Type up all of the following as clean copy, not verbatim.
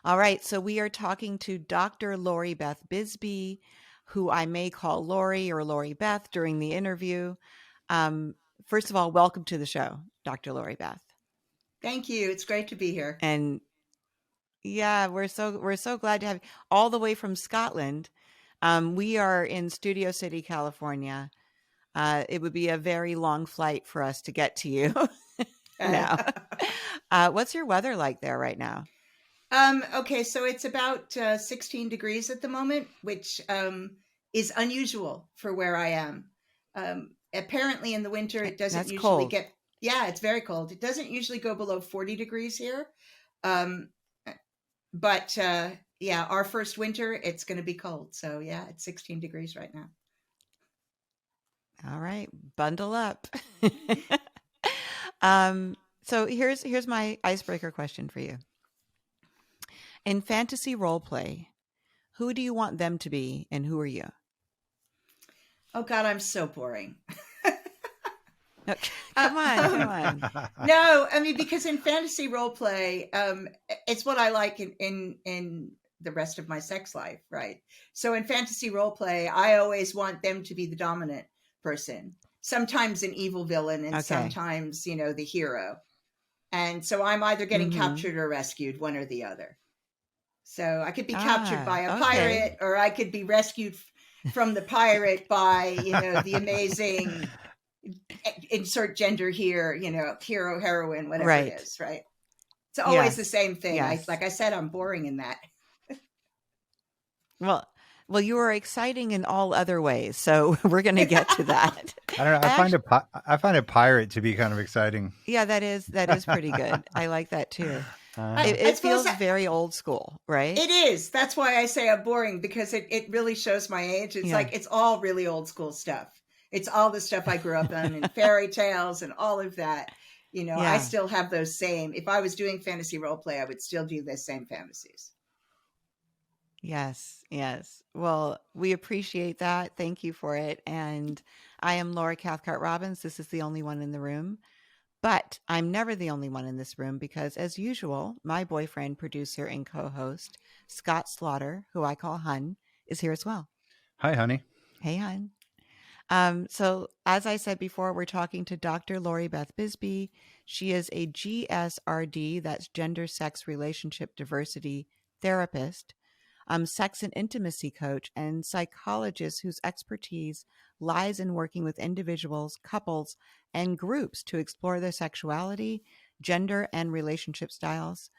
All right, so we are talking to Dr. Lori Beth Bisbey, who I may call Lori or Lori Beth during the interview. Um, First of all, welcome to the show, Dr. Lori Beth. Thank you. It's great to be here. And yeah, we're so glad to have you all the way from Scotland. We are in Studio City, California. It would be a very long flight for us to get to you now. What's your weather like there right now? Okay, so it's about 16 degrees at the moment, which is unusual for where I am. Apparently, in the winter, it doesn't That's usually cold. get, yeah, it's very cold. It doesn't usually go below 40 degrees here. Um, but yeah, our first winter, it's going to be cold. So yeah, it's 16 degrees right now. All right, bundle up. um, so here's my icebreaker question for you. In fantasy role play, who do you want them to be, and who are you? Oh God, I'm so boring. Come on, come Um, on. no, I mean because in fantasy role play, it's what I like in the rest of my sex life, right? So in fantasy role play, I always want them to be the dominant person. Sometimes an evil villain, and Okay. sometimes the hero. And so I'm either getting Mm-hmm. captured or rescued, one or the other. So I could be captured Ah, by a okay. pirate, or I could be rescued from the pirate by the amazing insert gender here, hero, heroine, whatever it Right. is, right? It's always the Yes. same thing. Yes. Like I said, I'm boring in that. Well, well, you are exciting in all other ways, so we're going to get to that. I don't know. I actually, I find a pirate to be kind of exciting. yeah, that is pretty good. I like that too. I, Uh, I It suppose feels that very old school, right? it is. That's why I say I'm boring, because it really shows my age. It's Yeah. like it's all really old school stuff. It's all the stuff I grew up on and fairy tales and all of that. I Yeah. still have those same. If I was doing fantasy role play, I would still do the same fantasies. Yes. Yes. Well, we appreciate that. Thank you for it. And I am Laura Cathcart Robbins. This is the only one in the room. But I'm never the only one in this room because, as usual, my boyfriend, producer, and co host, Scott Slaughter, who I call Hun, is here as well. Hi, honey. Hey, Hun. So, as I said before, we're talking to Dr. Lori Beth Bisbey. She is a GSRD, that's Gender, Sex, Relationship, Diversity therapist, sex and intimacy coach, and psychologist whose expertise lies in working with individuals, couples, and groups to explore their sexuality, gender, and relationship styles,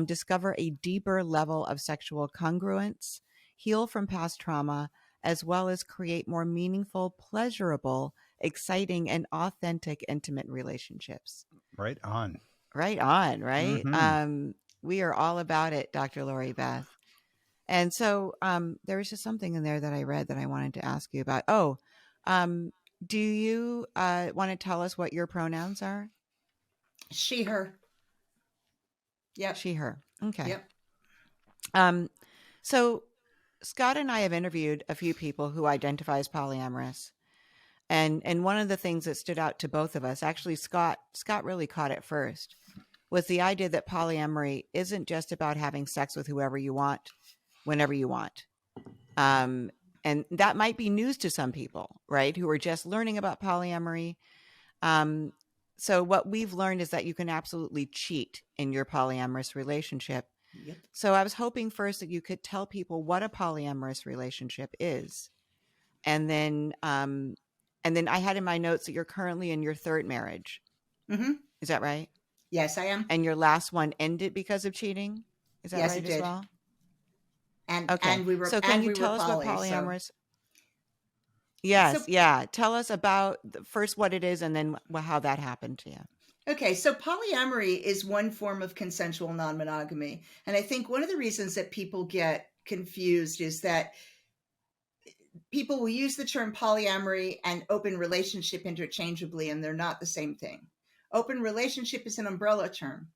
discover a deeper level of sexual congruence, heal from past trauma, as well as create more meaningful, pleasurable, exciting, and authentic intimate relationships. Right on. Right on, right? Mm-hmm. We are all about it, Dr. Lori Beth. And so there was just something in there that I read that I wanted to ask you about. Oh, um, do you want to tell us what your pronouns are? She, her. Yep. She, her. Okay. Yep. Um, so Scott and I have interviewed a few people who identify as polyamorous. And one of the things that stood out to both of us, actually Scott really caught it first, was the idea that polyamory isn't just about having sex with whoever you want, whenever you want. Um, and that might be news to some people, right, who are just learning about polyamory. Um, so what we've learned is that you can absolutely cheat in your polyamorous relationship. Yep. So I was hoping first that you could tell people what a polyamorous relationship is, and then I had in my notes that you're currently in your third marriage. Mm-hmm. Is that right? Yes, I am. And your last one ended because of cheating. Is that Yes, right it as did. well? And Okay. and we were So can and you we were tell us what poly. So polyamorous? so Yes, yeah. Tell us about first what it is and then how that happened to you. okay, so polyamory is one form of consensual non-monogamy. And I think one of the reasons that people get confused is that people will use the term polyamory and open relationship interchangeably, and they're not the same thing. Open relationship is an umbrella term.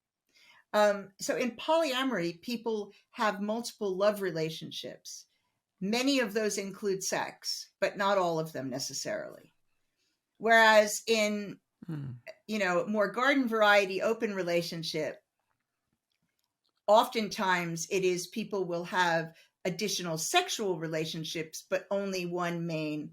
So in polyamory, people have multiple love relationships. Many of those include sex, but not all of them necessarily. Whereas in Hmm. more garden variety open relationship, oftentimes it is people will have additional sexual relationships, but only one main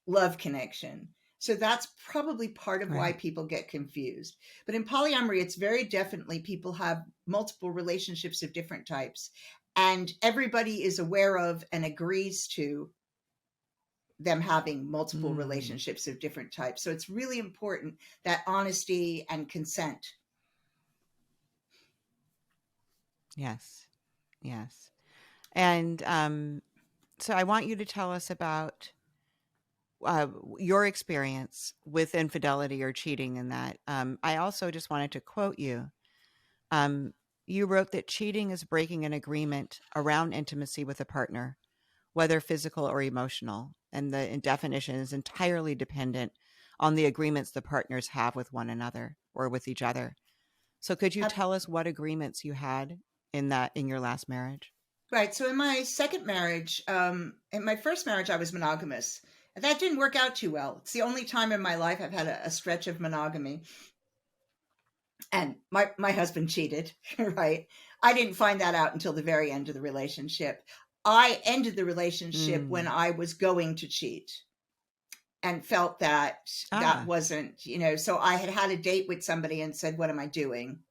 love connection. So that's probably part of why Right. people get confused. But in polyamory, it's very definitely people have multiple relationships of different types, and everybody is aware of and agrees to them having multiple Mm. relationships of different types. So it's really important that honesty and consent. Yes. Yes. And so I want you to tell us about your experience with infidelity or cheating in that. I also just wanted to quote you. Um, you wrote that cheating is breaking an agreement around intimacy with a partner, whether physical or emotional, and the definition is entirely dependent on the agreements the partners have with one another or with each other. So could you tell us what agreements you had in your last marriage? Right. So in my second marriage, in my first marriage, I was monogamous. And that didn't work out too well. It's the only time in my life I've had a stretch of monogamy. And my husband cheated, right? I didn't find that out until the very end of the relationship. I ended the relationship when I was going to cheat and felt that that Ah. wasn't, so I had a date with somebody and said, "What am I doing?"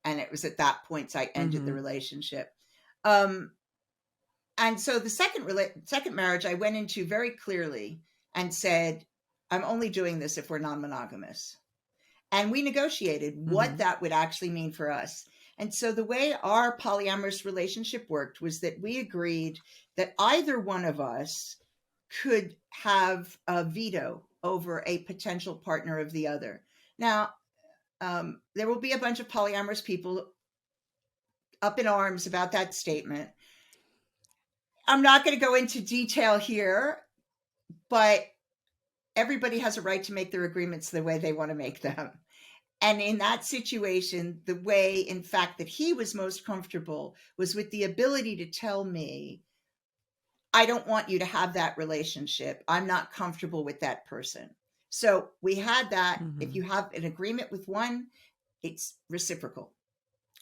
And it was at that point I ended the Mm-hmm. relationship. Um, and so the second marriage I went into very clearly and said, "I'm only doing this if we're non-monogamous." And we negotiated what Mm-hmm. that would actually mean for us. And so the way our polyamorous relationship worked was that we agreed that either one of us could have a veto over a potential partner of the other. Now, there will be a bunch of polyamorous people up in arms about that statement. I'm not going to go into detail here, but everybody has a right to make their agreements the way they want to make them. And in that situation, the way, in fact, that he was most comfortable was with the ability to tell me, "I don't want you to have that relationship. I'm not comfortable with that person." So we had that. If Mm-hmm. you have an agreement with one, it's reciprocal.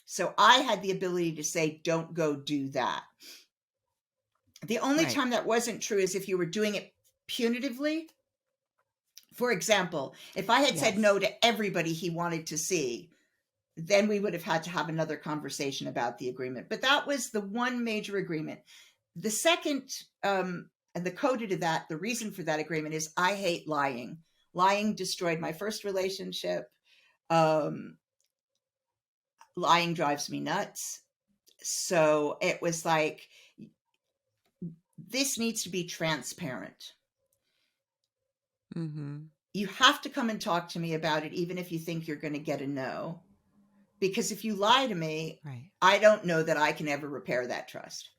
So I had the ability to say, "Don't go do that." The only Right. time that wasn't true is if you were doing it punitively. For example, if I had said no Yes. to everybody he wanted to see, then we would have had to have another conversation about the agreement. But that was the one major agreement. The second, and the coda to that, the reason for that agreement is I hate lying. Lying destroyed my first relationship. Um, Lying drives me nuts. So it was like, this needs to be transparent. Mm-hmm. You have to come and talk to me about it, even if you think you're going to get a no. Because if you lie to me, Right. I don't know that I can ever repair that trust.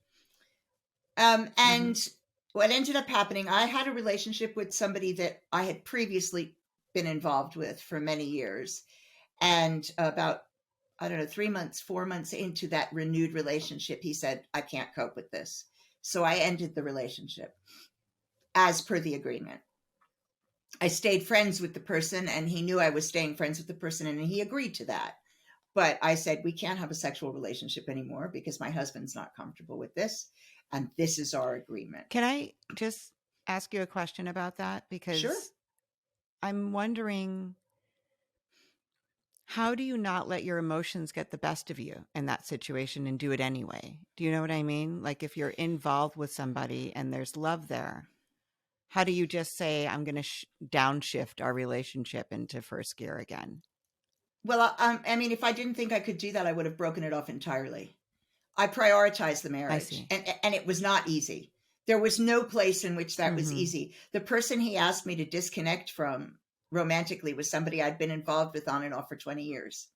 Mm-hmm. And what ended up happening, I had a relationship with somebody that I had previously been involved with for many years. And about, I don't know, 3 months, 4 months into that renewed relationship, he said, "I can't cope with this." So I ended the relationship as per the agreement. I stayed friends with the person, and he knew I was staying friends with the person, and he agreed to that. But I said, "We can't have a sexual relationship anymore because my husband's not comfortable with this. And this is our agreement." Can I just ask you a question about that? Sure. Because I'm wondering, how do you not let your emotions get the best of you in that situation and do it anyway? Do you know what I mean? Like if you're involved with somebody and there's love there, how do you just say, I'm going to downshift our relationship into first gear again? Well, I mean, if I didn't think I could do that, I would have broken it off entirely. I prioritized the I marriage, see. and it was not easy. There was no place in which that was Mm-hmm. easy. The person he asked me to disconnect from romantically was somebody I'd been involved with on and off for 20 years.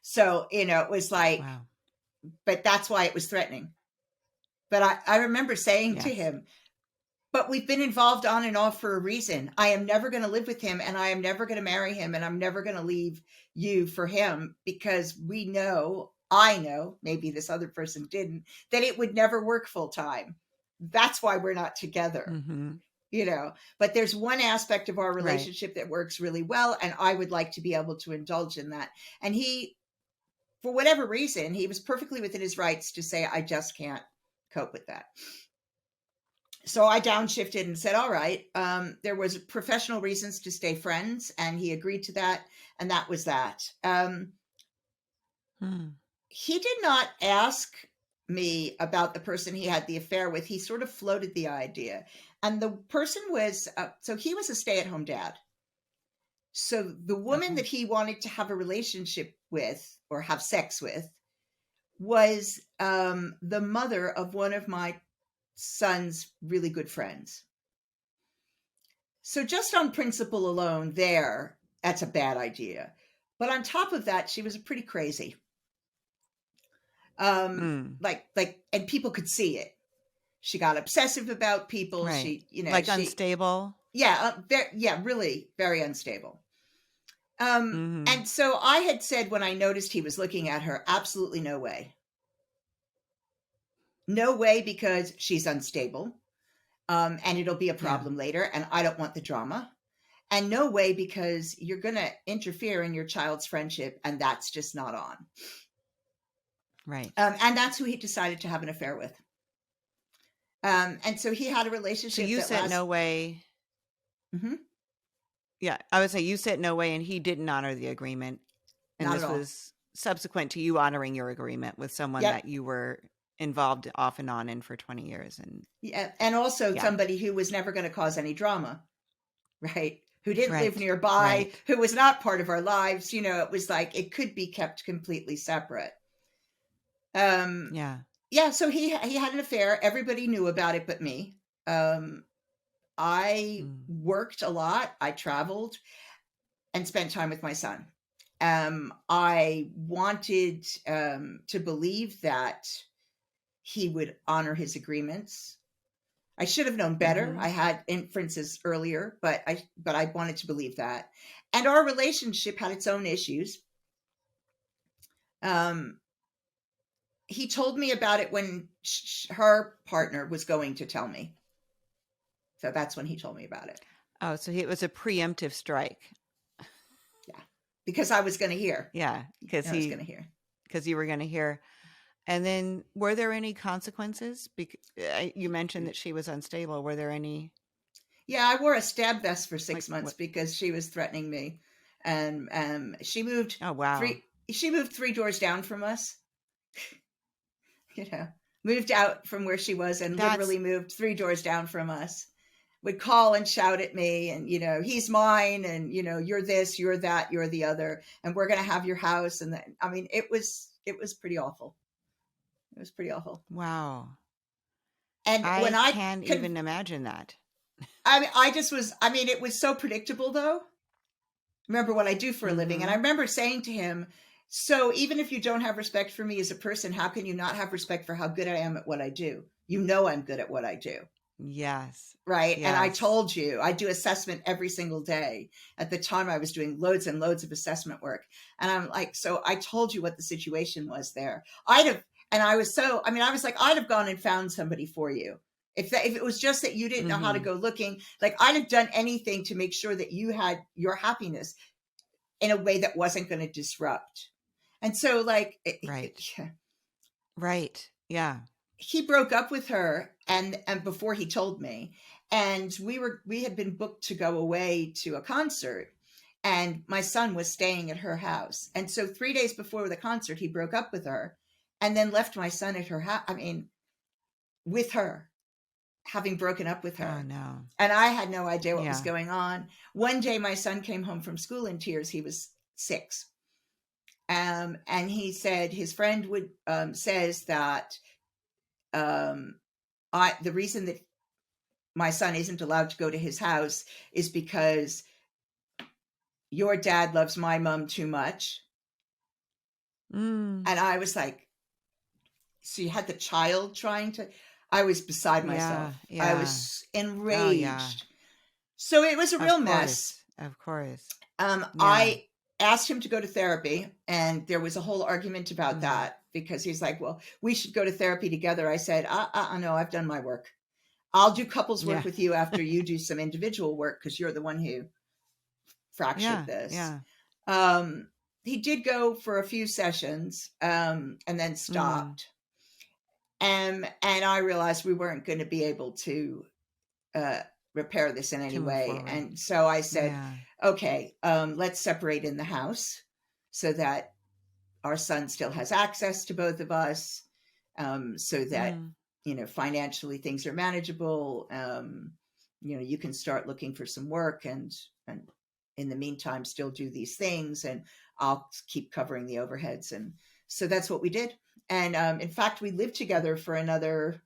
So, it was like, Wow. but that's why it was threatening. But I remember saying to Yes. him, "But we've been involved on and off for a reason. I am never going to live with him, and I am never going to marry him, and I'm never going to leave you for him, because I know, maybe this other person didn't, that it would never work full time. That's why we're not together." Mm-hmm. But there's one aspect of our Right. relationship that works really well, and I would like to be able to indulge in that. And he for whatever reason, he was perfectly within his rights to say, I just can't cope with that. So I downshifted and said, all right, there was professional reasons to stay friends, and he agreed to that. And that was that. He did not ask me about the person he had the affair with. He sort of floated the idea. And the person was, so he was a stay-at-home dad. So the woman that he wanted to have a relationship with or have sex with was the mother of one of my son's really good friends. So just on principle alone there, that's a bad idea. But on top of that, she was pretty crazy. Like, and people could see it. She got obsessive about people. Right. She, like unstable. Yeah. Really very unstable. And so I had said when I noticed he was looking at her, absolutely no way. No way, because she's unstable. And it'll be a problem later. And I don't want the drama. And no way, because you're going to interfere in your child's friendship. And that's just not on. Right. And that's who he decided to have an affair with. And so he had a relationship. So you said no way. Mm-hmm. Yeah, I would say you said no way, and he didn't honor the agreement. And Not this at all. was subsequent to you honoring your agreement with someone that you were involved off and on in for 20 years. And also somebody who was never going to cause any drama, right? Who didn't live nearby, who was not part of our lives. It was like it could be kept completely separate. So he had an affair. Everybody knew about it but me. I worked a lot. I traveled and spent time with my son. I wanted to believe that he would honor his agreements. I should have known better. I had inferences earlier, but I wanted to believe that. And our relationship had its own issues. He told me about it when her partner was going to tell me. So that's when he told me about it. Oh, so it was a preemptive strike. Yeah, because I was going to hear. Yeah, because I was going to hear. Because you were going to hear. And then were there any consequences? You mentioned that she was unstable. Were there any? Yeah, I wore a stab vest for 6 months because she was threatening me. And she moved. Oh, wow. She moved 3 doors down from us. Moved out from where she was and literally moved 3 doors down from us. Would call and shout at me and, he's mine. And, you're this, you're that, you're the other. And we're going to have your house. And then, I mean, it was pretty awful. It was pretty awful. Wow. And when I can't even imagine that. It was so predictable though. Remember what I do for a living. And I remember saying to him, so even if you don't have respect for me as a person, how can you not have respect for how good I am at what I do? I'm good at what I do. Yes. Right. Yes. And I told you, I do assessment every single day. At the time I was doing loads and loads of assessment work. And I'm like, so I told you what the situation was there. I'd have gone and found somebody for you. If it was just that you didn't know how to go looking, like I'd have done anything to make sure that you had your happiness in a way that wasn't going to disrupt. And so Right. Yeah. He broke up with her and before he told me, and we had been booked to go away to a concert, and my son was staying at her house. And so 3 days before the concert, he broke up with her and then left my son at her house. With her, having broken up with her. Oh, no. And I had no idea what was going on. One day my son came home from school in tears. He was 6. And he said his friend says that the reason that my son isn't allowed to go to his house is because your dad loves my mom too much. And I was like, so you had the child I was beside myself. Yeah. I was enraged. Oh, yeah. So it was a real mess. Of course. I asked him to go to therapy, and there was a whole argument about that because he's like, well, we should go to therapy together. I said, no, I've done my work. I'll do couples work with you after you do some individual work because you're the one who fractured this. Yeah. he did go for a few sessions, and then stopped. And I realized we weren't going to be able to repair this in any To move way. forward. And so I said, Yeah. okay, let's separate in the house so that our son still has access to both of us, so that, financially things are manageable. You can start looking for some work, and in the meantime, still do these things, and I'll keep covering the overheads. And so that's what we did. And in fact, we lived together for another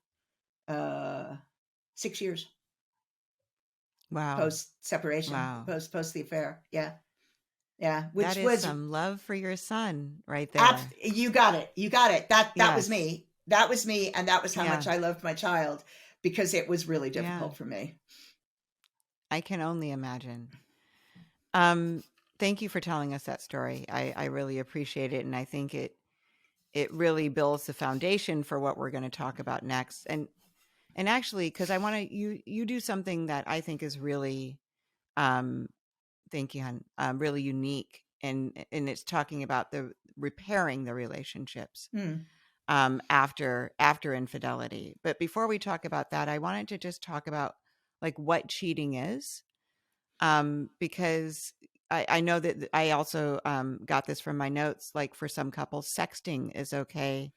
6 years Wow. post separation, Wow. post the affair. Yeah. That Which is was some love for your son right there. you got it. That was Yes. me. That was me. And that was how Yeah. much I loved my child, because it was really Yeah. difficult for me. I can only imagine. Thank you for telling us that story. I really appreciate it. And I think it really builds the foundation for what we're going to talk about next. And actually, because I want to, you do something that I think is really, thank you, hon, really unique. And it's talking about the repairing the relationships after infidelity. But before we talk about that, I wanted to just talk about like what cheating is. Because I know that I also got this from my notes. Like for some couples, sexting is okay.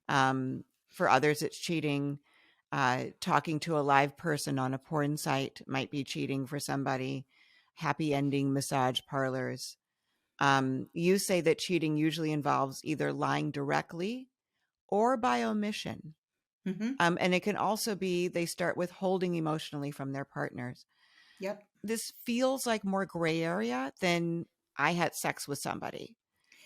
For others, it's cheating. Talking to a live person on a porn site might be cheating for somebody. Happy ending massage parlors. You say that cheating usually involves either lying directly or by omission. And it can also be they start withholding emotionally from their partners. Yep. This feels like more gray area than I had sex with somebody.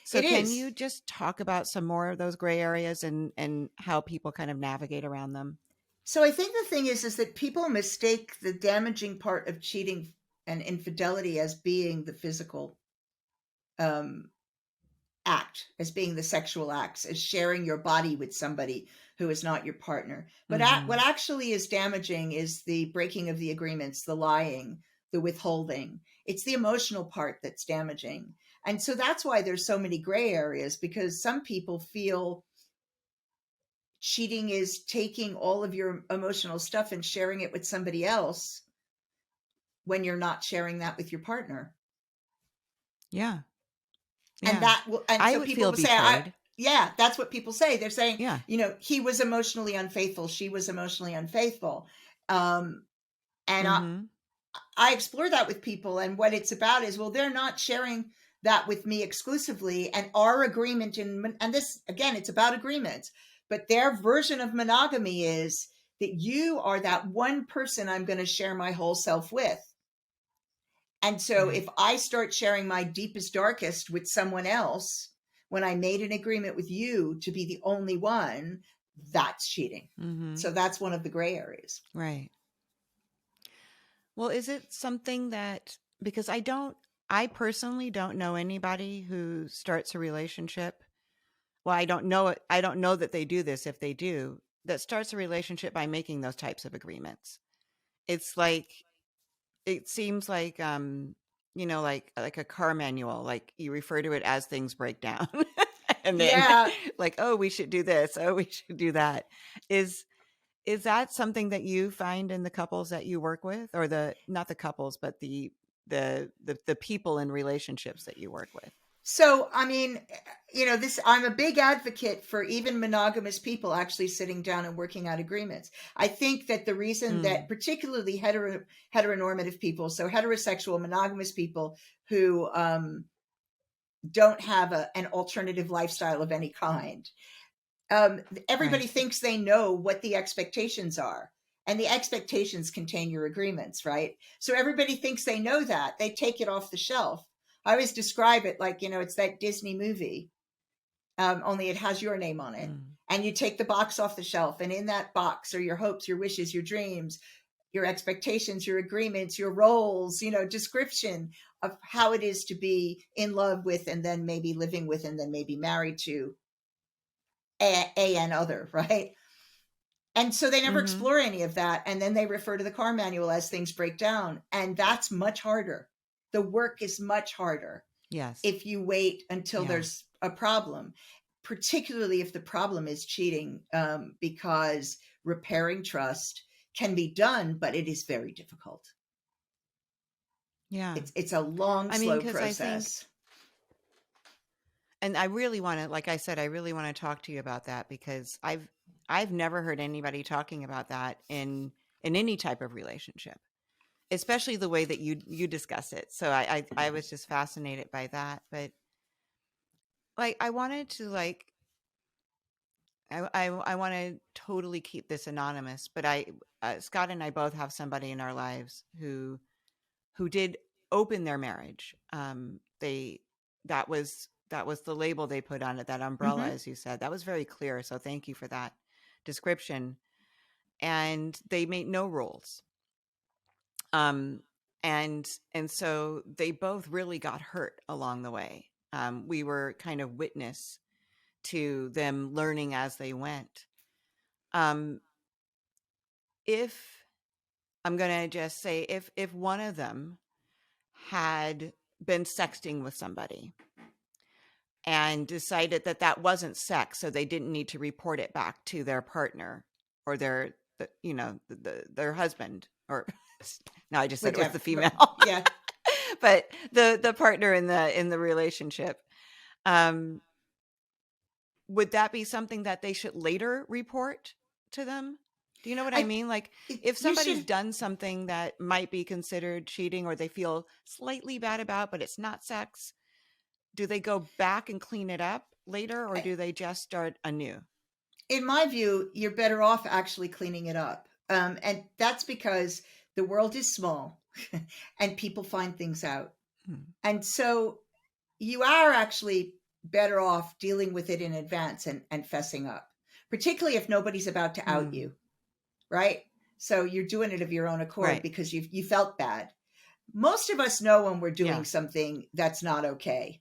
So It can is. you just talk about some more of those gray areas and how people kind of navigate around them? So I think the thing is that people mistake the damaging part of cheating and infidelity as being the physical act, as being the sexual acts, as sharing your body with somebody who is not your partner. But what actually is damaging is the breaking of the agreements, the lying, the withholding. It's the emotional part that's damaging. And so that's why there's so many gray areas, because some people feel cheating is taking all of your emotional stuff and sharing it with somebody else when you're not sharing that with your partner. Yeah. And that will, and I so would people feel will say, betrayed. that's what people say. They're saying, Yeah. he was emotionally unfaithful. She was emotionally unfaithful. And I explore that with people. And what it's about is, well, they're not sharing that with me exclusively. And our agreement and this, again, it's about agreements, but their version of monogamy is that you are that one person I'm going to share my whole self with. And so if I start sharing my deepest, darkest with someone else, when I made an agreement with you to be the only one, that's cheating. So that's one of the gray areas. Right. Well, is it something that, because I personally don't know anybody who starts a relationship. Well, I don't know that they do this, if they do, that starts a relationship by making those types of agreements. It's like, it seems like, like a car manual, like you refer to it as things break down. And then like, oh, we should do this. Oh, we should do that. Is that something that you find in the couples that you work with, or not the couples, but the people in relationships that you work with? So, I mean, I'm a big advocate for even monogamous people actually sitting down and working out agreements. I think that the reason that particularly heteronormative people, so heterosexual monogamous people who don't have an alternative lifestyle of any kind, everybody thinks they know what the expectations are. And the expectations contain your agreements, right? So everybody thinks they know that. They take it off the shelf. I always describe it like, it's that Disney movie, only it has your name on it. And you take the box off the shelf, and in that box are your hopes, your wishes, your dreams, your expectations, your agreements, your roles, description of how it is to be in love with, and then maybe living with, and then maybe married to and other, right? And so they never explore any of that. And then they refer to the car manual as things break down. And that's much harder. The work is much harder. Yes. if you wait until Yeah. there's a problem, particularly if the problem is cheating, because repairing trust can be done, but it is very difficult. Yeah. It's a long, I mean, slow because I think, process. and I really want to, like I said, I really want to talk to you about that, because I've never heard anybody talking about that in any type of relationship, especially the way that you discuss it. So I was just fascinated by that. But like, I wanted to, like, I want to totally keep this anonymous, but Scott and I both have somebody in our lives who did open their marriage. They that was the label they put on it, that umbrella, Mm-hmm. as you said. That was very clear. So thank you for that description. And they made no rules. Um, and so they both really got hurt along the way. We were kind of witness to them learning as they went. Um, if I'm going to just say, if one of them had been sexting with somebody and decided that that wasn't sex, so they didn't need to report it back to their partner or their husband, or no, I just said it was the female, Yeah. but the partner in the relationship. Um, would that be something that they should later report to them? Do you know what I mean? Like, if You somebody's should. done something that might be considered cheating, or they feel slightly bad about, but it's not sex, do they go back and clean it up later, or do they just start anew? In my view, you're better off actually cleaning it up. And that's because the world is small and people find things out. Hmm. And so you are actually better off dealing with it in advance and fessing up, particularly if nobody's about to out you, right? So you're doing it of your own accord Right. because you felt bad. Most of us know when we're doing Yeah. something that's not okay.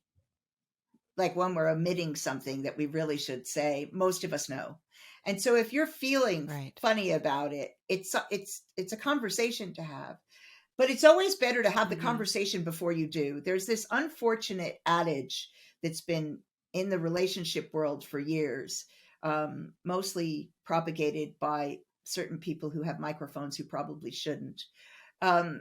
Like when we're omitting something that we really should say, most of us know. And so if you're feeling Right. funny about it, it's a conversation to have. But it's always better to have the conversation before you do. There's this unfortunate adage that's been in the relationship world for years, mostly propagated by certain people who have microphones who probably shouldn't,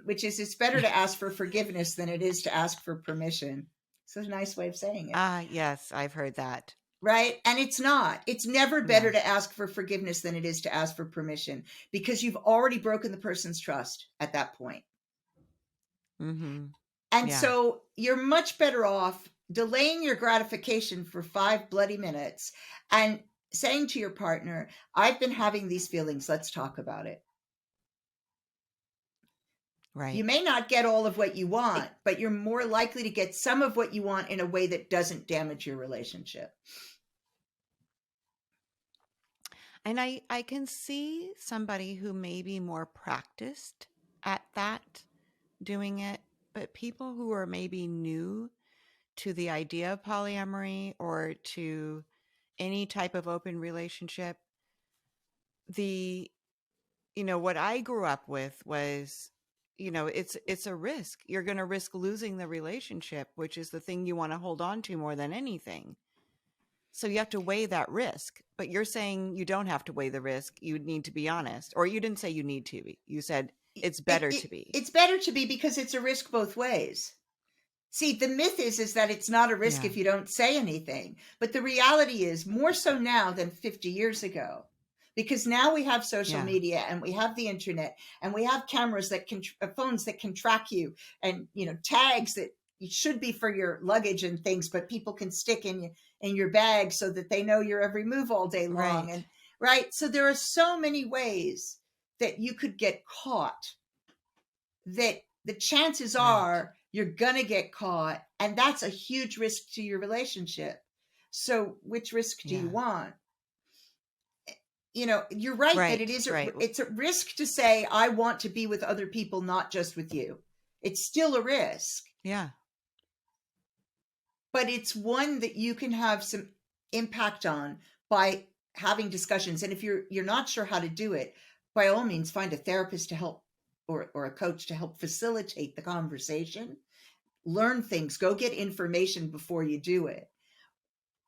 which is, it's better to ask for forgiveness than it is to ask for permission. It's a nice way of saying it. Yes, I've heard that. Right. And it's not. It's never better Yeah. to ask for forgiveness than it is to ask for permission, because you've already broken the person's trust at that point. Mm-hmm. And Yeah. so you're much better off delaying your gratification for 5 bloody minutes and saying to your partner, I've been having these feelings. Let's talk about it. Right. You may not get all of what you want, but you're more likely to get some of what you want in a way that doesn't damage your relationship. And I can see somebody who may be more practiced at that doing it, but people who are maybe new to the idea of polyamory or to any type of open relationship, what I grew up with was, it's a risk. You're going to risk losing the relationship, which is the thing you want to hold on to more than anything. So you have to weigh that risk. But you're saying you don't have to weigh the risk. You need to be honest. Or you didn't say you need to be. You said it's better to be. It's better to be, because it's a risk both ways. See, the myth is that it's not a risk if you don't say anything. But the reality is more so now than 50 years ago, because now we have social media and we have the internet and we have cameras that can, phones that can track you, and, tags that should be for your luggage and things, but people can stick in your bag so that they know your every move all day long. Right. And right. So there are so many ways that you could get caught, that the chances are you're going to get caught. And that's a huge risk to your relationship. So which risk do you want? You're right, that it is, it's a risk to say, I want to be with other people, not just with you. It's still a risk. Yeah. But it's one that you can have some impact on by having discussions. And if you're not sure how to do it, by all means, find a therapist to help, or a coach to help facilitate the conversation. learn things, go get information before you do it.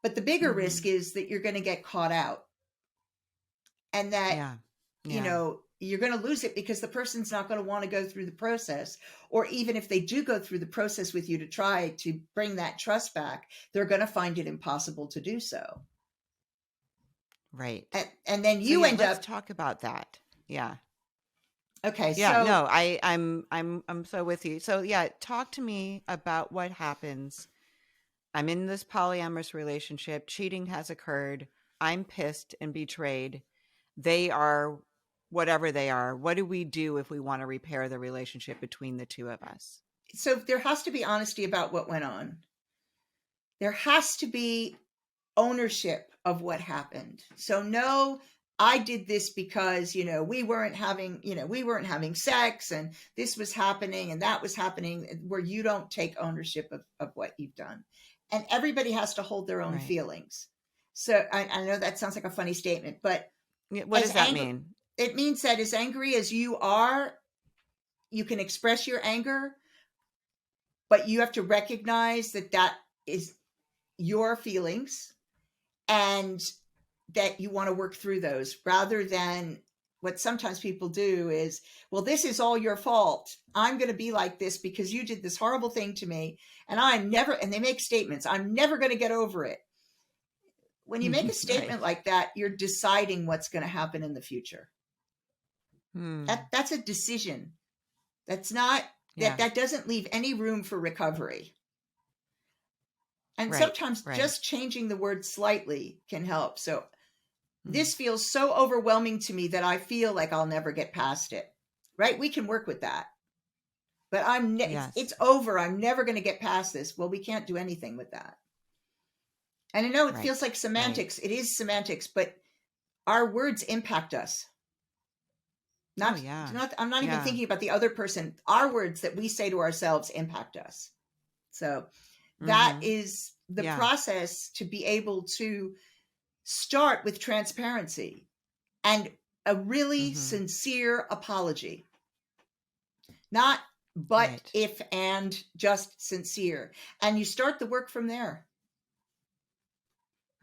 But the bigger risk is that you're going to get caught out, and that, Yeah. you Yeah. know, you're going to lose it because the person's not going to want to go through the process. Or even if they do go through the process with you to try to bring that trust back, they're going to find it impossible to do so. Right. And then So you yeah, end let's up, talk about that. Yeah. okay, Yeah, so no, I'm so with you. So yeah, talk to me about what happens. I'm in this polyamorous relationship. Cheating has occurred. I'm pissed and betrayed. They are whatever they are. What do we do if we want to repair the relationship between the two of us? so there has to be honesty about what went on. There has to be ownership of what happened. So no, I did this because, you know, we weren't having sex, and this was happening and that was happening, where you don't take ownership of what you've done. And everybody has to hold their own Right. feelings. So I know that sounds like a funny statement, but What does that mean? it means that as angry as you are, you can express your anger, but you have to recognize that that is your feelings, and that you want to work through those, rather than what sometimes people do is, well, this is all your fault. I'm going to be like this because you did this horrible thing to me. And they make statements, I'm never going to get over it. When you make a statement Right. like that, you're deciding what's going to happen in the future. That's a decision. That's not, Yeah. that doesn't leave any room for recovery. And Right. sometimes Right. just changing the word slightly can help. So this feels so overwhelming to me that I feel like I'll never get past it. Right? We can work with that. But Yes. it's over. I'm never going to get past this. Well, we can't do anything with that. And I know it feels like semantics. It is semantics, but our words impact us. I'm not even thinking about the other person. Our words that we say to ourselves impact us. So that is the process, to be able to start with transparency and a really sincere apology. Not but, if, and, just sincere. And you start the work from there.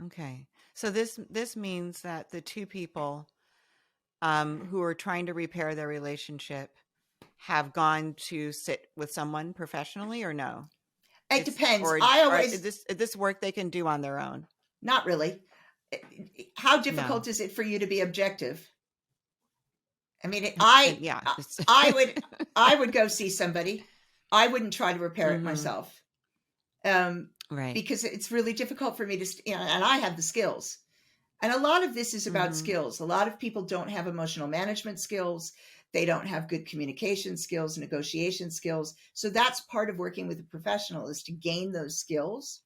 Okay. So this means that the two people who are trying to repair their relationship have gone to sit with someone professionally, or no? It depends. Or is this work they can do on their own? Not really. How difficult is it for you to be objective? I mean, I would go see somebody. I wouldn't try to repair it myself. Right. Because it's really difficult for me to, and I have the skills. And a lot of this is about skills. A lot of people don't have emotional management skills. They don't have good communication skills, negotiation skills. So that's part of working with a professional, is to gain those skills.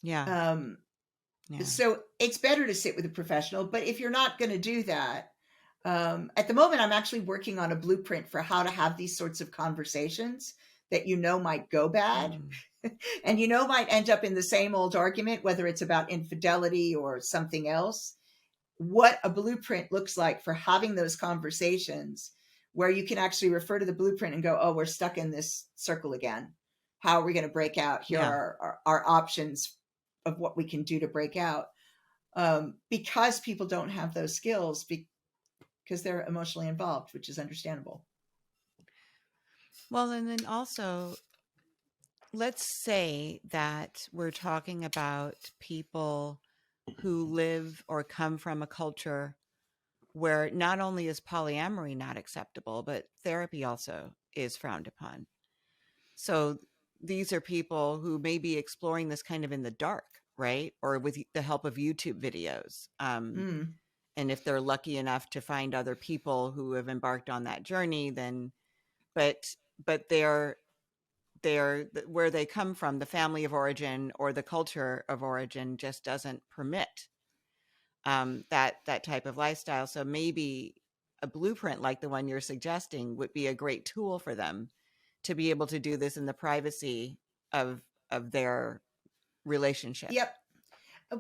Yeah. So it's better to sit with a professional. But if you're not going to do that, at the moment, I'm actually working on a blueprint for how to have these sorts of conversations that might go bad and might end up in the same old argument, whether it's about infidelity or something else. What a blueprint looks like for having those conversations, where you can actually refer to the blueprint and go, oh, we're stuck in this circle again. How are we going to break out? Here are our options of what we can do to break out. Because people don't have those skills, because they're emotionally involved, which is understandable. Well, and then also, let's say that we're talking about people who live or come from a culture where not only is polyamory not acceptable, but therapy also is frowned upon. So these are people who may be exploring this kind of in the dark, right? Or with the help of YouTube videos. And if they're lucky enough to find other people who have embarked on that journey, then, but they're where they come from, the family of origin or the culture of origin just doesn't permit that type of lifestyle. So maybe a blueprint like the one you're suggesting would be a great tool for them to be able to do this in the privacy of their relationship. Yep.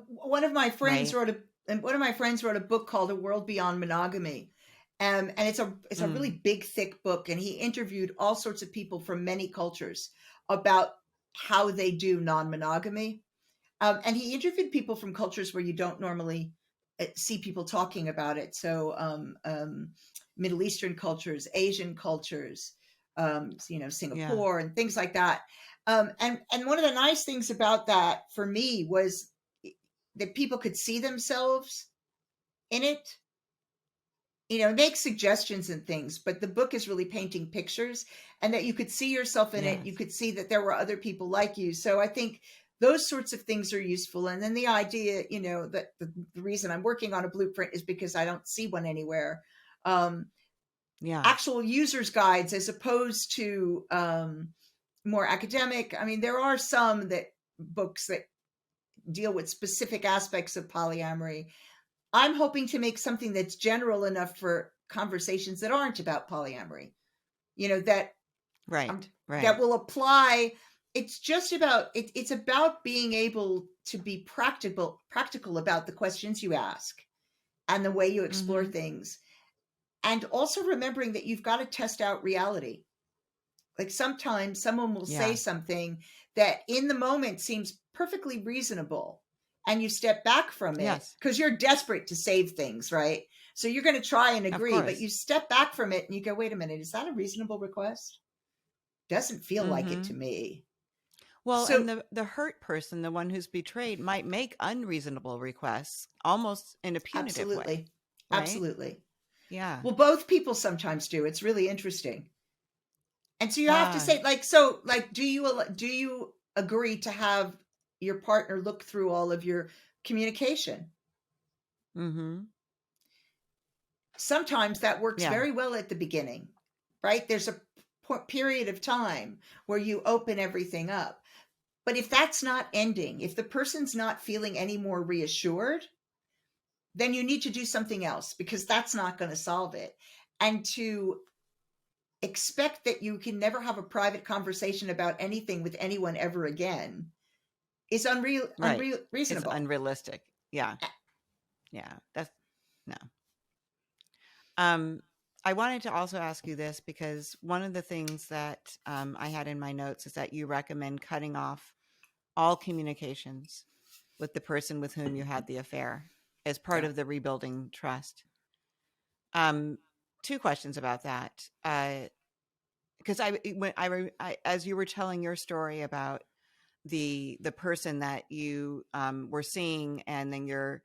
One of my friends wrote a book called A World Beyond Monogamy. And it's a really big, thick book. And he interviewed all sorts of people from many cultures about how they do non-monogamy. And he interviewed people from cultures where you don't normally see people talking about it. So Middle Eastern cultures, Asian cultures, Singapore and things like that. And one of the nice things about that for me was that people could see themselves in it. Make suggestions and things, but the book is really painting pictures, and that you could see yourself in it. You could see that there were other people like you. So I think those sorts of things are useful. And then the idea, that the reason I'm working on a blueprint is because I don't see one anywhere. Actual users guides as opposed to more academic. I mean, there are some books that deal with specific aspects of polyamory. I'm hoping to make something that's general enough for conversations that aren't about polyamory, that will apply. It's just about it's about being able to be practical about the questions you ask and the way you explore things, and also remembering that you've got to test out reality. Like sometimes someone will say something that in the moment seems perfectly reasonable, and you step back from it because you're desperate to save things, right? So you're going to try and agree, but you step back from it and you go, wait a minute, is that a reasonable request? Doesn't feel like it to me. Well, so, and the hurt person, the one who's betrayed, might make unreasonable requests almost in a punitive way. Right? Absolutely. Yeah. Well, both people sometimes do. It's really interesting. And so you have to say, do you agree to have your partner look through all of your communication? Sometimes that works very well at the beginning, right? There's a period of time where you open everything up. But if that's not ending, if the person's not feeling any more reassured, then you need to do something else, because that's not going to solve it. And to expect that you can never have a private conversation about anything with anyone ever again is unreasonable. It's unrealistic. Yeah. That's no. I wanted to also ask you this, because one of the things that I had in my notes is that you recommend cutting off all communications with the person with whom you had the affair as part of the rebuilding trust. 2 questions about that. Because as you were telling your story about the person that you were seeing, and then your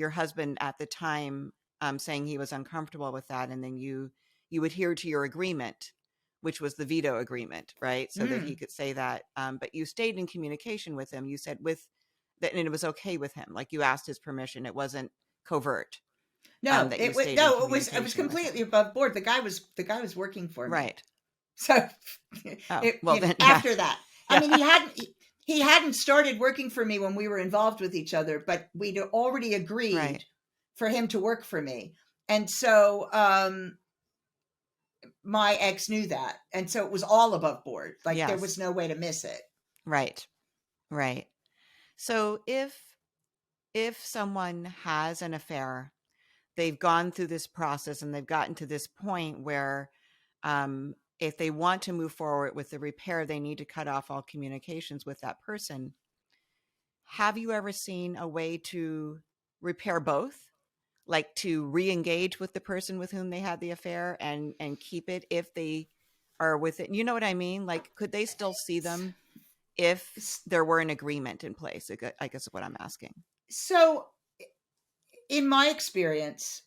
husband at the time saying he was uncomfortable with that, and then you adhered to your agreement, which was the veto agreement, right? So that he could say that, but you stayed in communication with him. You said that, and it was okay with him. Like, you asked his permission. It wasn't covert. No, it was completely above board. The guy was working for me, right? So, after that, I mean, he hadn't started working for me when we were involved with each other, but we'd already agreed for him to work for me, and so my ex knew that, and so it was all above board. Like, there was no way to miss it. Right. So if someone has an affair, they've gone through this process and they've gotten to this point where if they want to move forward with the repair, they need to cut off all communications with that person. Have you ever seen a way to repair both? Like, to re-engage with the person with whom they had the affair and keep it if they are with it? You know what I mean? Like, could they still see them if there were an agreement in place? I guess is what I'm asking. So, in my experience,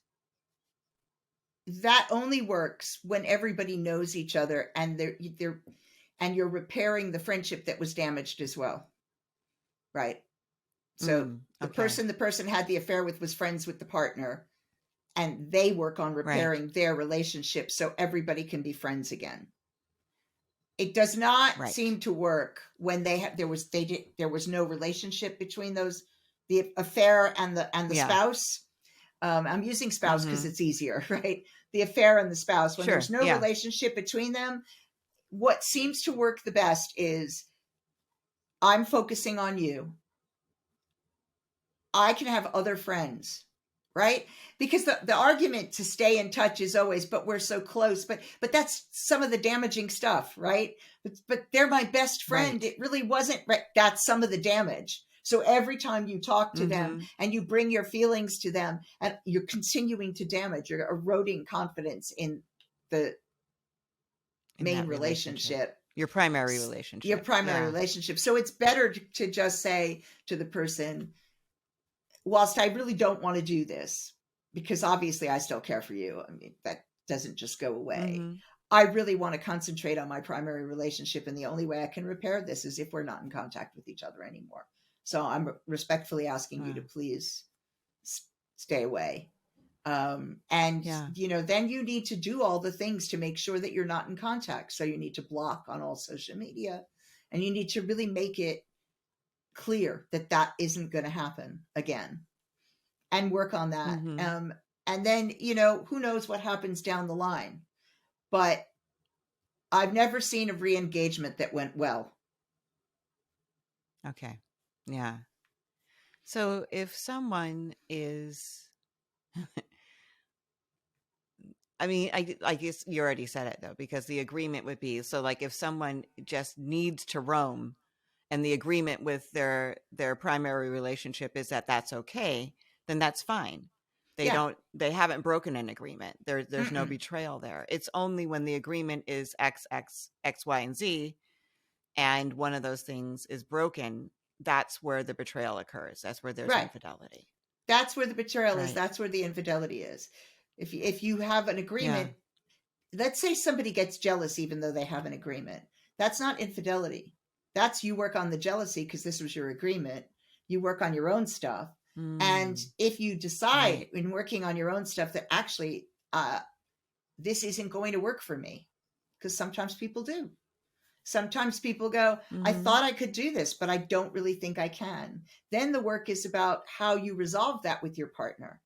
that only works when everybody knows each other, and you're repairing the friendship that was damaged as well, right? So the person had the affair with was friends with the partner, and they work on repairing their relationship so everybody can be friends again. It does not seem to work when there was no relationship between the affair and the spouse. I'm using spouse because it's easier, right? The affair and the spouse, when there's no relationship between them, what seems to work the best is, I'm focusing on you. I can have other friends, right? Because the argument to stay in touch is always, but we're so close. But that's some of the damaging stuff, right? But they're my best friend. Right. It really wasn't, right? That's some of the damage. So every time you talk to them and you bring your feelings to them, and you're continuing to damage, you're eroding confidence in the main relationship. Your primary relationship. Your primary relationship. So it's better to just say to the person, whilst I really don't want to do this, because obviously I still care for you. I mean, that doesn't just go away. I really want to concentrate on my primary relationship. And the only way I can repair this is if we're not in contact with each other anymore. So I'm respectfully asking you to please stay away. And, then you need to do all the things to make sure that you're not in contact. So you need to block on all social media, and you need to really make it clear that that isn't going to happen again, and work on that. And then, who knows what happens down the line, but I've never seen a re-engagement that went well. Okay. Yeah. So if someone is, I mean, I guess you already said it though, because the agreement would be, so like if someone just needs to roam, and the agreement with their primary relationship is that that's okay, then that's fine. They haven't broken an agreement. There's no betrayal there. It's only when the agreement is X, Y, and Z, and one of those things is broken, that's where the betrayal occurs. That's where there's infidelity. That's where the betrayal is. That's where the infidelity is. If you have an agreement, let's say somebody gets jealous even though they have an agreement. That's not infidelity. That's you work on the jealousy because this was your agreement. You work on your own stuff. And if you decide in working on your own stuff that actually this isn't going to work for me, because sometimes people do. Sometimes people go, I thought I could do this, but I don't really think I can. Then the work is about how you resolve that with your partner.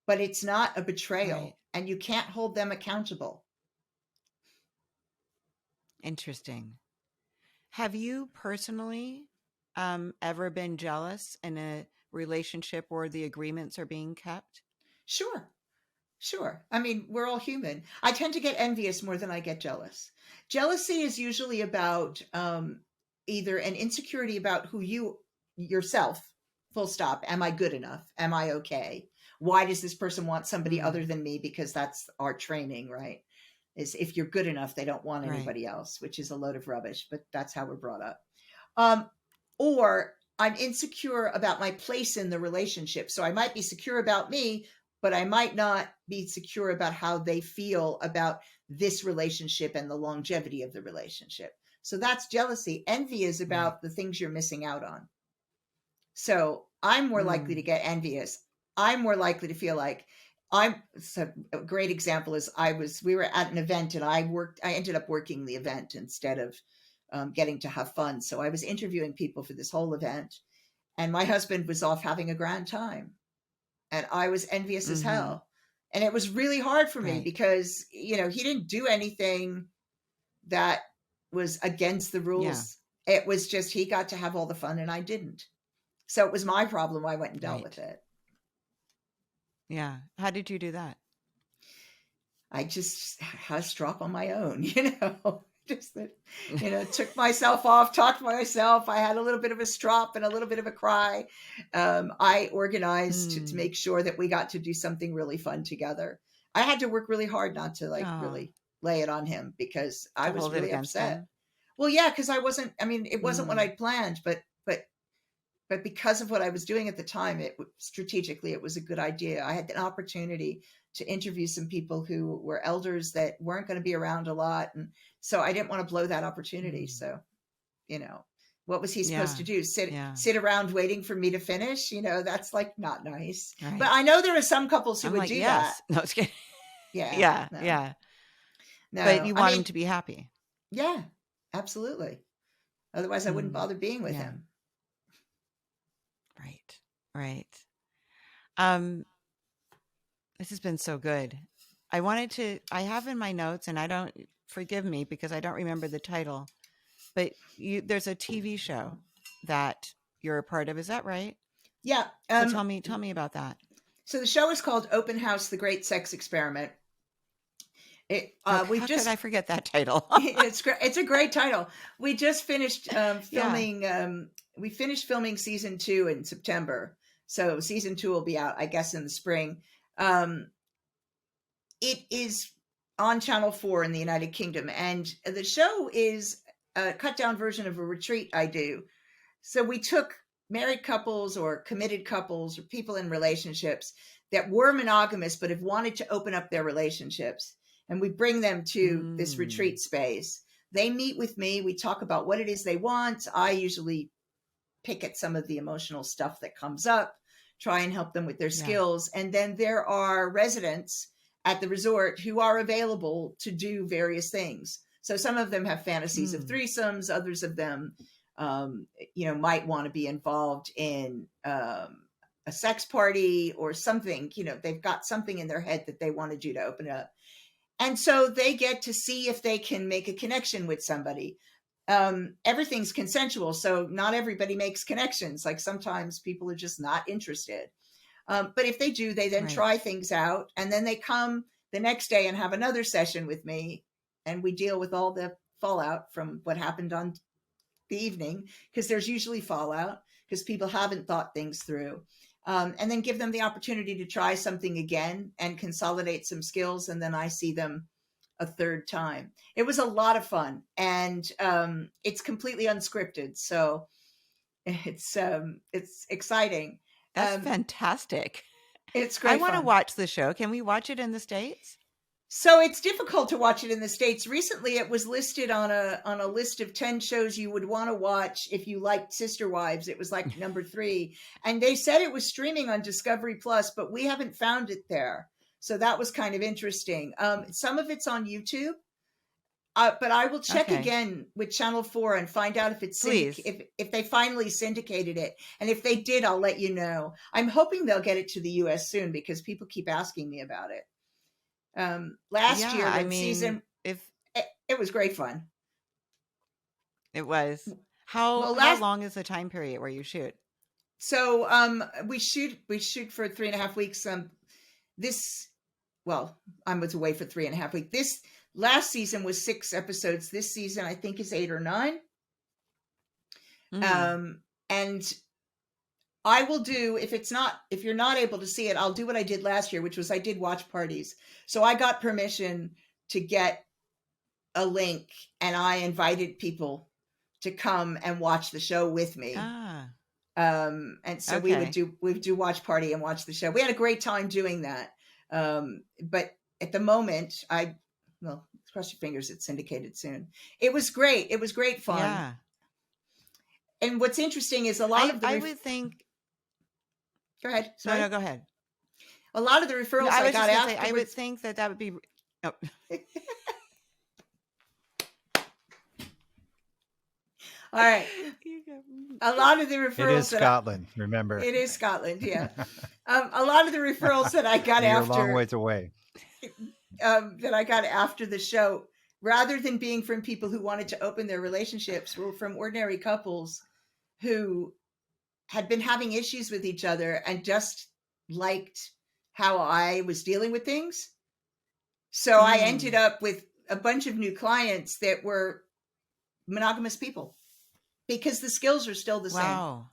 But it's not a betrayal, and you can't hold them accountable. Interesting. Have you personally ever been jealous in a relationship where the agreements are being kept? Sure. I mean, we're all human. I tend to get envious more than I get jealous. Jealousy is usually about either an insecurity about who yourself, full stop. Am I good enough? Am I okay? Why does this person want somebody other than me? Because that's our training, right? Is if you're good enough, they don't want anybody else, which is a load of rubbish, but that's how we're brought up. Or I'm insecure about my place in the relationship. So I might be secure about me, but I might not be secure about how they feel about this relationship and the longevity of the relationship. So that's jealousy. Envy is about the things you're missing out on. So I'm more likely to get envious. I'm more likely to feel like so a great example is we were at an event, and I ended up working the event instead of getting to have fun. So I was interviewing people for this whole event, and my husband was off having a grand time, and I was envious as hell. And it was really hard for me because, he didn't do anything that was against the rules. Yeah. It was just, he got to have all the fun and I didn't. So it was my problem. I went and dealt with it. Yeah. How did you do that? I just had a strop on my own, just that, took myself off, talked to myself. I had a little bit of a strop and a little bit of a cry. I organized to make sure that we got to do something really fun together. I had to work really hard not to really lay it on him because I was really upset. Him? Well, yeah, because it wasn't what I'd planned, but because of what I was doing at the time, strategically, it was a good idea. I had an opportunity to interview some people who were elders that weren't going to be around a lot. And so I didn't want to blow that opportunity. So, what was he supposed to do? Sit around waiting for me to finish? That's like not nice. Right. But I know there are some couples who would do that. No, it's kidding. Yeah. No, but you want him to be happy. Yeah, absolutely. Otherwise I wouldn't bother being with him. Right. This has been so good. I have in my notes, and forgive me because I don't remember the title, but there's a TV show that you're a part of. Is that right? Yeah. So tell me about that. So the show is called Open House: The Great Sex Experiment. How We've could I forget that title? it's great. It's a great title. We just finished Yeah. filming. We finished filming season 2 in September, so season 2 will be out, I guess, in the spring. It is on Channel 4 in the United Kingdom, and the show is a cut down version of a retreat I do. So we took married couples or committed couples or people in relationships that were monogamous but have wanted to open up their relationships, and we bring them to this retreat space. They meet with me. We talk about what it is they want. I usually pick at some of the emotional stuff that comes up, try and help them with their skills. And then there are residents at the resort who are available to do various things. So some of them have fantasies of threesomes. Others of them, might want to be involved in a sex party or something. They've got something in their head that they want to do to open it up. And so they get to see if they can make a connection with somebody. Everything's consensual, so not everybody makes connections. Like sometimes people are just not interested. But if they do, they then try things out, and then they come the next day and have another session with me, and we deal with all the fallout from what happened on the evening, because there's usually fallout because people haven't thought things through. And then give them the opportunity to try something again and consolidate some skills, and then I see them a third time. It was a lot of fun, and it's completely unscripted, so it's exciting. That's fantastic. It's great. I want to watch the show. Can we watch it in the States? So it's difficult to watch it in the States. Recently, it was listed on a list of 10 shows you would want to watch if you liked Sister Wives. It was like number 3, and they said it was streaming on Discovery Plus, but we haven't found it there. So that was kind of interesting. Some of it's on YouTube, but I will check again with Channel 4 and find out if it's if they finally syndicated it. And if they did, I'll let you know. I'm hoping they'll get it to the US soon because people keep asking me about it. Last year, it was great fun. It was. How long is the time period where you shoot? So we shoot for 3.5 weeks. I was away for 3.5 weeks. This last season was 6 episodes. This season, I think, is 8 or 9. And I will do, if you're not able to see it, I'll do what I did last year, which was I did watch parties. So I got permission to get a link, and I invited people to come and watch the show with me. And so we would do watch party and watch the show. We had a great time doing that. But at the moment, cross your fingers, it's syndicated soon. It was great. It was great fun. Yeah. And what's interesting is a lot of the... I would think... Go ahead. Sorry. No, go ahead. A lot of the referrals I got afterwards... I would think that would be... Oh. All right. A lot of the referrals... It is Scotland, remember. It is Scotland, yeah. A lot of the referrals that I got You're after... a long ways away. That I got after the show, rather than being from people who wanted to open their relationships, were from ordinary couples who had been having issues with each other and just liked how I was dealing with things. So I ended up with a bunch of new clients that were monogamous people because the skills are still the same. Wow.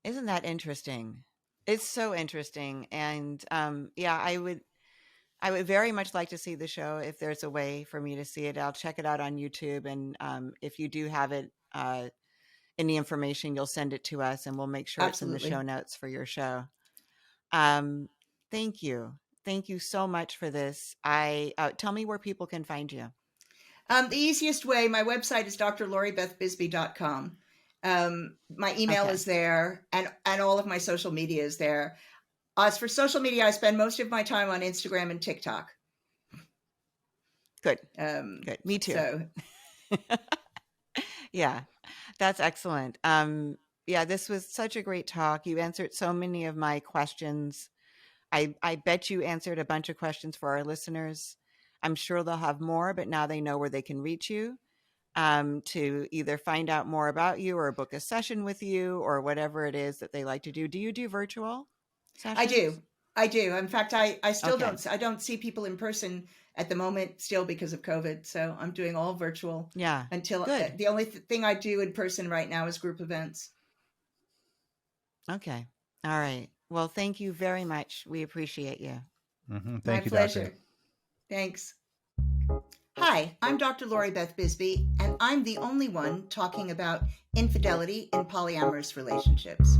Isn't that interesting? It's so interesting. And I would very much like to see the show. If there's a way for me to see it, I'll check it out on YouTube. And if you do have it, any information, you'll send it to us and we'll make sure it's in the show notes for your show. Thank you. Thank you so much for this. Tell me where people can find you. The easiest way, my website is drloribethbisbey.com. My email is there, and all of my social media is there. As for social media, I spend most of my time on Instagram and TikTok. Good. Good. Me too. So. Yeah, that's excellent. This was such a great talk. You answered so many of my questions. I bet you answered a bunch of questions for our listeners. I'm sure they'll have more, but now they know where they can reach you to either find out more about you or book a session with you or whatever it is that they like to do. Do you do virtual? sessions? I do. I do. In fact, I still Okay. don't see people in person at the moment still because of COVID. So I'm doing all virtual Yeah. until Good. the only thing I do in person right now is group events. Okay. All right. Well, thank you very much. We appreciate you. My My Thank you, Doctor. pleasure. Thanks. Hi, I'm Dr. Lori Beth Bisbey, and I'm the only one talking about infidelity in polyamorous relationships.